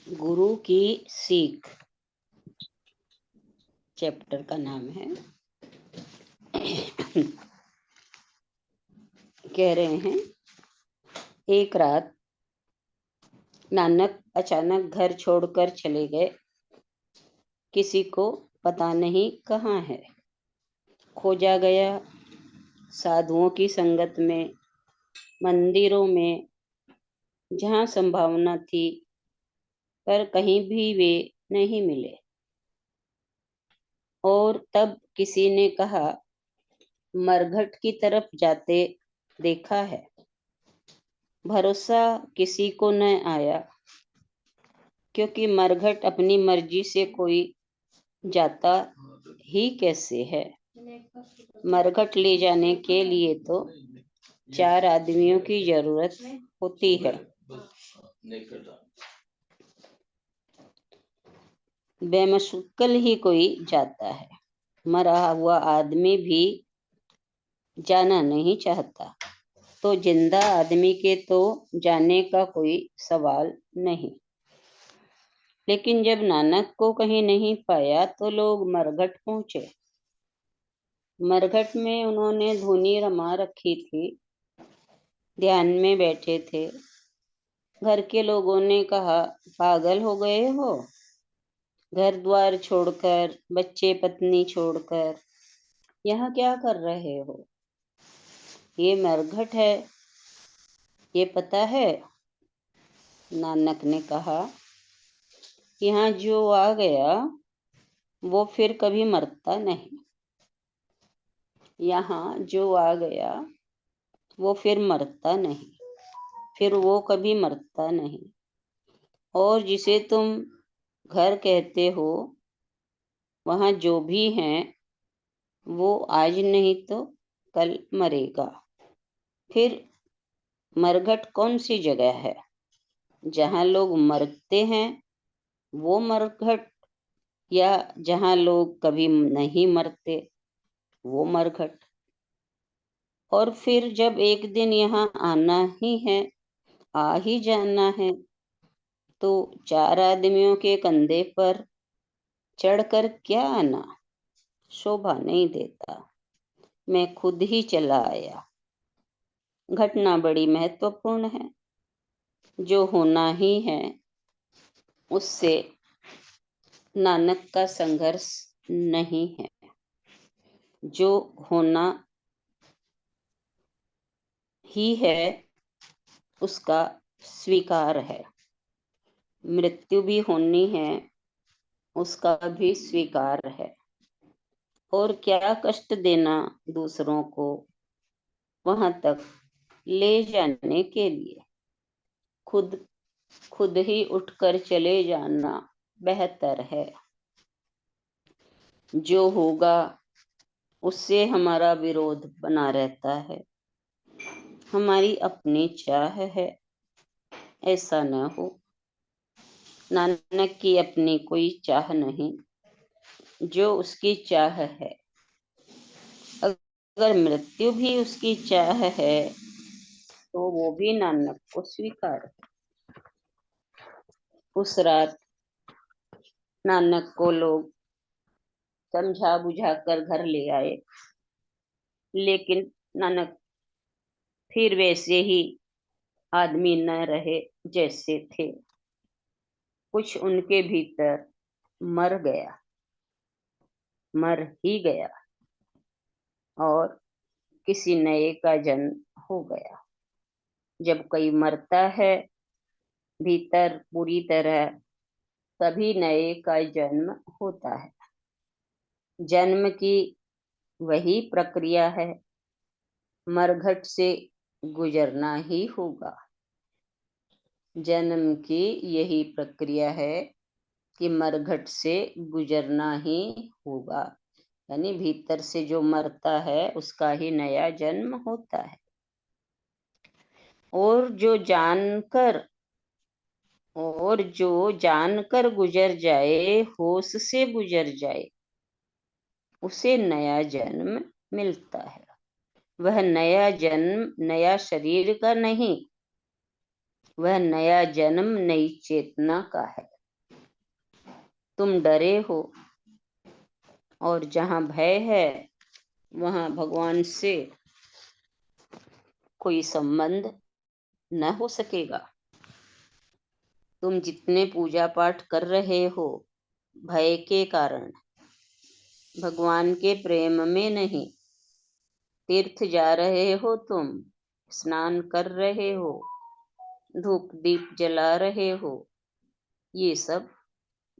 गुरु की सीख चैप्टर का नाम है। कह रहे हैं, एक रात नानक अचानक घर छोड़कर चले गए। किसी को पता नहीं कहाँ है। खोजा गया साधुओं की संगत में, मंदिरों में, जहाँ संभावना थी, पर कहीं भी वे नहीं मिले। और तब किसी ने कहा, मरघट की तरफ जाते देखा है। भरोसा किसी को न आया, क्योंकि मरघट अपनी मर्जी से कोई जाता ही कैसे है। मरघट ले जाने के लिए तो 4 आदमियों की जरूरत होती है। बेमशक्कल ही कोई जाता है। मरा हुआ आदमी भी जाना नहीं चाहता, तो जिंदा आदमी के तो जाने का कोई सवाल नहीं। लेकिन जब नानक को कहीं नहीं पाया तो लोग मरघट पहुंचे। मरघट में उन्होंने धुनी रमा रखी थी, ध्यान में बैठे थे। घर के लोगों ने कहा, पागल हो गए हो? घर द्वार छोड़कर, बच्चे पत्नी छोड़कर यहाँ क्या कर रहे हो? ये मरघट है, ये पता है? नानक ने कहा, यहाँ जो आ गया वो फिर कभी मरता नहीं। यहाँ जो आ गया वो फिर मरता नहीं, फिर वो कभी मरता नहीं। और जिसे तुम घर कहते हो, वहाँ जो भी हैं वो आज नहीं तो कल मरेगा। फिर मरघट कौन सी जगह है? जहाँ लोग मरते हैं वो मरघट, या जहाँ लोग कभी नहीं मरते वो मरघट? और फिर जब एक दिन यहाँ आना ही है, आ ही जाना है, तो 4 आदमियों के कंधे पर चढ़कर क्या आना शोभा नहीं देता। मैं खुद ही चला आया। घटना बड़ी महत्वपूर्ण है। जो होना ही है उससे नानक का संघर्ष नहीं है। जो होना ही है उसका स्वीकार है। मृत्यु भी होनी है, उसका भी स्वीकार है। और क्या कष्ट देना दूसरों को वहां तक ले जाने के लिए, खुद खुद ही उठकर चले जाना बेहतर है। जो होगा उससे हमारा विरोध बना रहता है। हमारी अपनी चाह है, ऐसा न हो। नानक की अपनी कोई चाह नहीं, जो उसकी चाह है। अगर मृत्यु भी उसकी चाह है तो वो भी नानक को स्वीकार है। उस रात नानक को लोग समझा बुझा कर घर ले आए, लेकिन नानक फिर वैसे ही आदमी न रहे जैसे थे। कुछ उनके भीतर मर गया, मर ही गया, और किसी नए का जन्म हो गया। जब कोई मरता है भीतर पूरी तरह, तभी नए का जन्म होता है। जन्म की वही प्रक्रिया है, मरघट से गुजरना ही होगा। जन्म की यही प्रक्रिया है कि मरघट से गुजरना ही होगा। यानी भीतर से जो मरता है उसका ही नया जन्म होता है। और जो जानकर गुजर जाए, होश से गुजर जाए, उसे नया जन्म मिलता है। वह नया जन्म नया शरीर का नहीं, वह नया जन्म नई चेतना का है। तुम डरे हो, और जहाँ भय है वहाँ भगवान से कोई संबंध न हो सकेगा। तुम जितने पूजा पाठ कर रहे हो, भय के कारण, भगवान के प्रेम में नहीं। तीर्थ जा रहे हो तुम, स्नान कर रहे हो, धूप दीप जला रहे हो, ये सब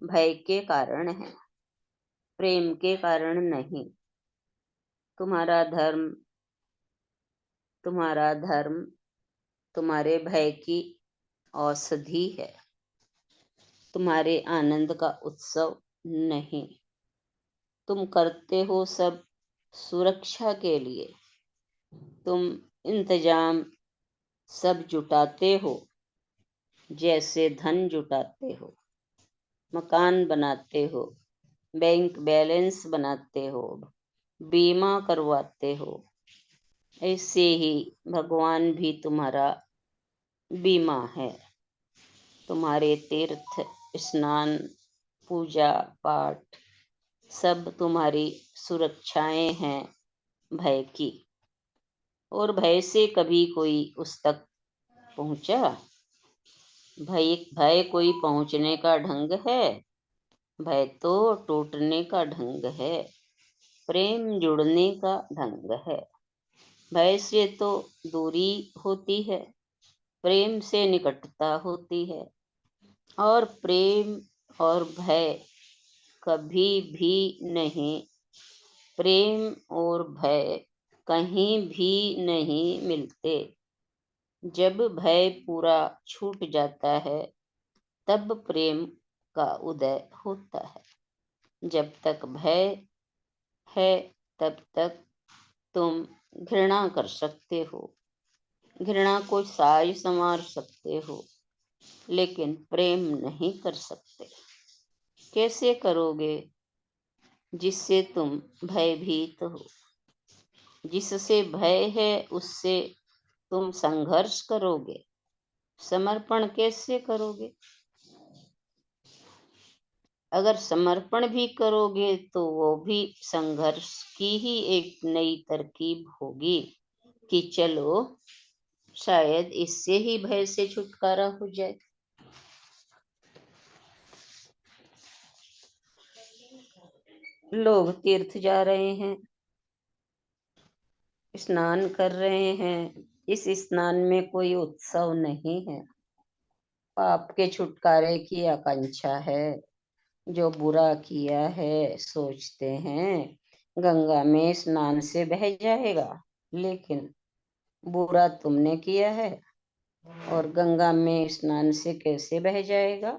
भय के कारण है, प्रेम के कारण नहीं। तुम्हारा धर्म तुम्हारे भय की औषधि है, तुम्हारे आनंद का उत्सव नहीं। तुम करते हो सब सुरक्षा के लिए। तुम इंतजाम सब जुटाते हो, जैसे धन जुटाते हो, मकान बनाते हो, बैंक बैलेंस बनाते हो, बीमा करवाते हो। ऐसे ही भगवान भी तुम्हारा बीमा है। तुम्हारे तीर्थ, स्नान, पूजा पाठ सब तुम्हारी सुरक्षाएं हैं भय की। और भय से कभी कोई उस तक पहुंचा? भय कोई पहुंचने का ढंग है? भय तो टूटने का ढंग है, प्रेम जुड़ने का ढंग है। भय से तो दूरी होती है, प्रेम से निकटता होती है। और प्रेम और भय कभी भी नहीं, प्रेम और भय कहीं भी नहीं मिलते। जब भय पूरा छूट जाता है, तब प्रेम का उदय होता है। जब तक भय है, तब तक तुम घृणा कर सकते हो, घृणा को साज संवार सकते हो, लेकिन प्रेम नहीं कर सकते। कैसे करोगे? जिससे तुम भयभीत हो। जिससे भय है, उससे तुम संघर्ष करोगे। समर्पण कैसे करोगे? अगर समर्पण भी करोगे तो वो भी संघर्ष की ही एक नई तरकीब होगी कि चलो शायद इससे ही भय से छुटकारा हो जाए। लोग तीर्थ जा रहे हैं, स्नान कर रहे हैं। इस स्नान में कोई उत्सव नहीं है, पाप के छुटकारे की आकांक्षा है। जो बुरा किया है सोचते हैं गंगा में स्नान से बह जाएगा, लेकिन बुरा तुमने किया है और गंगा में स्नान से कैसे बह जाएगा?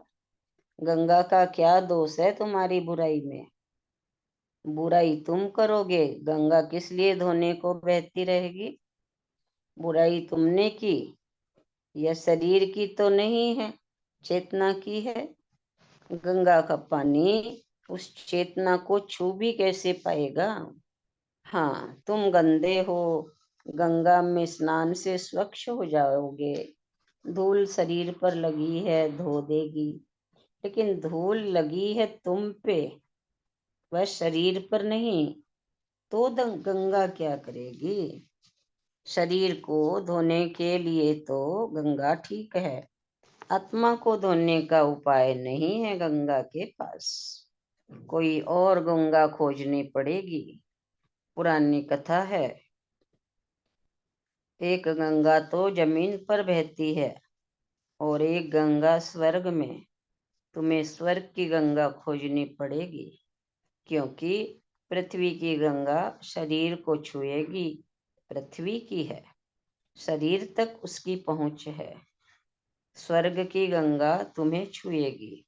गंगा का क्या दोष है तुम्हारी बुराई में? बुराई तुम करोगे, गंगा किस लिए धोने को बहती रहेगी? बुराई तुमने की, यह शरीर की तो नहीं है, चेतना की है। गंगा का पानी उस चेतना को छू भी कैसे पाएगा? हाँ, तुम गंदे हो, गंगा में स्नान से स्वच्छ हो जाओगे। धूल शरीर पर लगी है, धो देगी, लेकिन धूल लगी है तुम पे, वह शरीर पर नहीं। तो गंगा क्या करेगी? शरीर को धोने के लिए तो गंगा ठीक है, आत्मा को धोने का उपाय नहीं है गंगा के पास। कोई और गंगा खोजनी पड़ेगी। पुरानी कथा है, एक गंगा तो जमीन पर बहती है और एक गंगा स्वर्ग में। तुम्हें स्वर्ग की गंगा खोजनी पड़ेगी, क्योंकि पृथ्वी की गंगा शरीर को छुएगी, पृथ्वी की है, शरीर तक उसकी पहुंच है। स्वर्ग की गंगा तुम्हें छुएगी,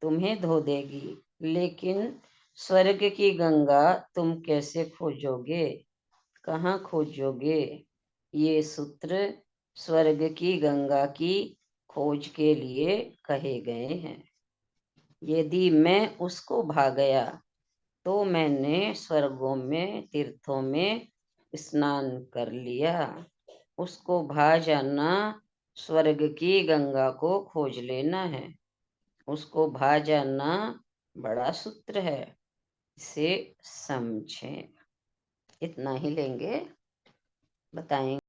तुम्हें धो देगी, लेकिन स्वर्ग की गंगा तुम कैसे खोजोगे? कहाँ खोजोगे? ये सूत्र स्वर्ग की गंगा की खोज के लिए कहे गए हैं। यदि मैं उसको भा गया तो मैंने स्वर्गों में, तीर्थों में स्नान कर लिया। उसको भा जाना, स्वर्ग की गंगा को खोज लेना है। उसको भा जाना बड़ा सूत्र है, इसे समझें। इतना ही लेंगे, बताएंगे।